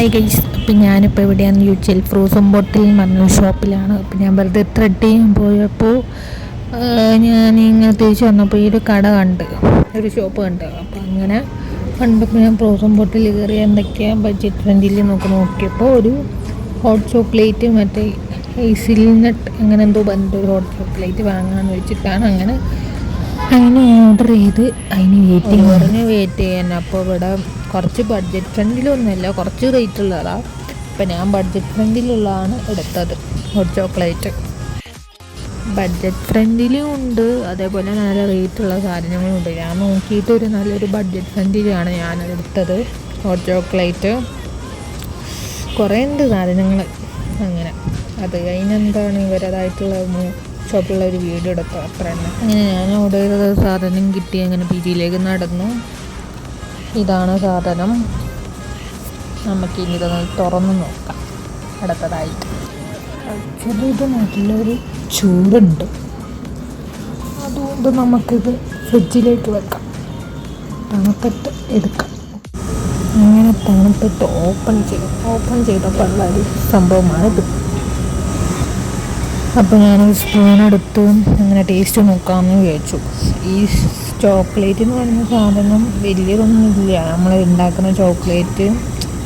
Hi guys, അപ്പം ഞാനിപ്പോൾ എവിടെയാണെന്ന് ചോദിച്ചാൽ ഫ്രോസൺ ബോട്ടിൽ എന്ന് പറഞ്ഞ ഷോപ്പിലാണ്. അപ്പം ഞാൻ വെറുതെ ത്രെഡ് ചെയ്യാൻ പോയപ്പോൾ ഞാൻ ഇങ്ങനെ തിരിച്ച് വന്നപ്പോൾ ഈ ഒരു കട കണ്ട്, ഒരു ഷോപ്പ് കണ്ട്. അപ്പം അങ്ങനെ കണ്ടപ്പോൾ ഞാൻ ഫ്രോസൺ ബോട്ടിൽ കയറി എന്തൊക്കെയാണ് ബഡ്ജറ്റ് ഫ്രണ്ടിൽ നോക്കിയപ്പോൾ ഒരു ഹോട്ട് ചോക്ലേറ്റ് മറ്റേ ഹേസിൽനട്ട് അങ്ങനെ എന്തോ പറഞ്ഞിട്ട് ഒരു ഹോട്ട് ചോക്ലേറ്റ് വാങ്ങാമെന്ന് വെച്ചിട്ടാണ് അങ്ങനെ ഓർഡർ ചെയ്ത് വെയിറ്റ് ചെയ്യാൻ. അപ്പോൾ ഇവിടെ കുറച്ച് ബഡ്ജറ്റ് ഫ്രണ്ടിലൊന്നുമല്ല, കുറച്ച് റേറ്റ് ഉള്ളതാണ്. അപ്പം ഞാൻ ബഡ്ജറ്റ് ഫ്രണ്ടിലുള്ളതാണ് എടുത്തത്. ഹോട്ട് ചോക്ലേറ്റ് ബഡ്ജറ്റ് ഫ്രണ്ടിലും ഉണ്ട്, അതേപോലെ നല്ല റേറ്റുള്ള സാധനങ്ങളും ഉണ്ട്. ഞാൻ നോക്കിയിട്ട് ഒരു നല്ലൊരു ബഡ്ജറ്റ് ഫ്രണ്ടിലാണ് ഞാനത് എടുത്തത്. ഹോട്ട് ചോക്ലേറ്റ് കുറേ ഉണ്ട് സാധനങ്ങൾ. അങ്ങനെ അത് കഴിഞ്ഞെന്താണ് ഇവരതായിട്ടുള്ള ഷോപ്പിലുള്ള ഒരു വീഡിയോ എടുത്തു, അത്ര തന്നെ. അങ്ങനെ ഞാൻ ഓർഡർ ചെയ്ത സാധനം കിട്ടി. അങ്ങനെ പിജിയിലേക്ക് നടന്നു. ഇതാണ് സാധനം. നമുക്കിനി ഇതൊന്ന് തുറന്ന് നോക്കാം അടുത്തതായിട്ട്. ആക്ച്വലി ഇത് നല്ലൊരു ചൂടുണ്ട്, അതുകൊണ്ട് നമുക്കിത് ഫ്രിഡ്ജിലേക്ക് വെക്കാം, തണുത്തിട്ട് എടുക്കാം. അങ്ങനെ തണുത്തിട്ട് ഓപ്പൺ ചെയ്തപ്പോൾ ഉള്ളൊരു സംഭവമാണിത്. അപ്പോൾ ഞാനൊരു സ്പൂണെടുത്തു, അങ്ങനെ ടേസ്റ്റ് നോക്കാമെന്ന് വിചാരിച്ചു. ഈ ചോക്ലേറ്റ് എന്ന് പറയുന്ന സാധനം വലിയതൊന്നുമില്ല. നമ്മൾ ഉണ്ടാക്കുന്ന ചോക്ലേറ്റ്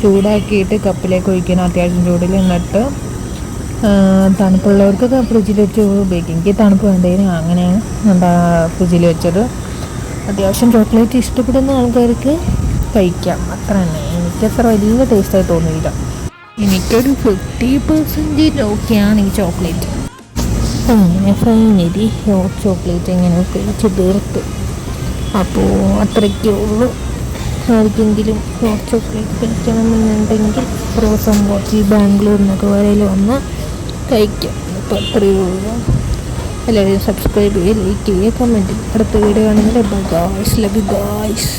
ചൂടാക്കിയിട്ട് കപ്പിലേക്ക് ഒഴിക്കണം, അത്യാവശ്യം ചൂടിൽ. എന്നിട്ട് തണുപ്പുള്ളവർക്ക് ഫ്രിഡ്ജിൽ വെച്ച് ഉപയോഗിക്കും. എനിക്ക് തണുപ്പ് വേണ്ടതിന് അങ്ങനെയാണ് ഫ്രിഡ്ജിൽ വെച്ചത്. അത്യാവശ്യം ചോക്ലേറ്റ് ഇഷ്ടപ്പെടുന്ന ആൾക്കാർക്ക് കഴിക്കാം, അത്ര തന്നെ. എനിക്കത്ര വലിയ ടേസ്റ്റായി തോന്നിയില്ല. എനിക്കൊരു 50% ഓക്കെയാണ് ഈ ചോക്ലേറ്റ്. അങ്ങനെ ഫൈനലി ഹോട്ട് ചോക്ലേറ്റ് എങ്ങനെ കഴിച്ച് തീർത്തു. അപ്പോൾ അത്രയ്ക്കേ ഉള്ളൂ. ആർക്കെങ്കിലും ഹോട്ട് ചോക്ലേറ്റ് കഴിക്കണമെന്നുണ്ടെങ്കിൽ ഫ്രോസൺ ബോട്ടിൽ ബാംഗ്ലൂരിൽ നിന്നൊക്കെ വരയിൽ വന്ന് കഴിക്കാം. അപ്പോൾ അത്രയേ ഉള്ളൂ. എല്ലാവരും സബ്സ്ക്രൈബ് ചെയ്യുക, ലൈക്ക് ചെയ്യുക, കമൻറ്റ് ചെയ്യുക. അടുത്ത വീഡിയോ ആണെങ്കിൽ bye guys, love you guys.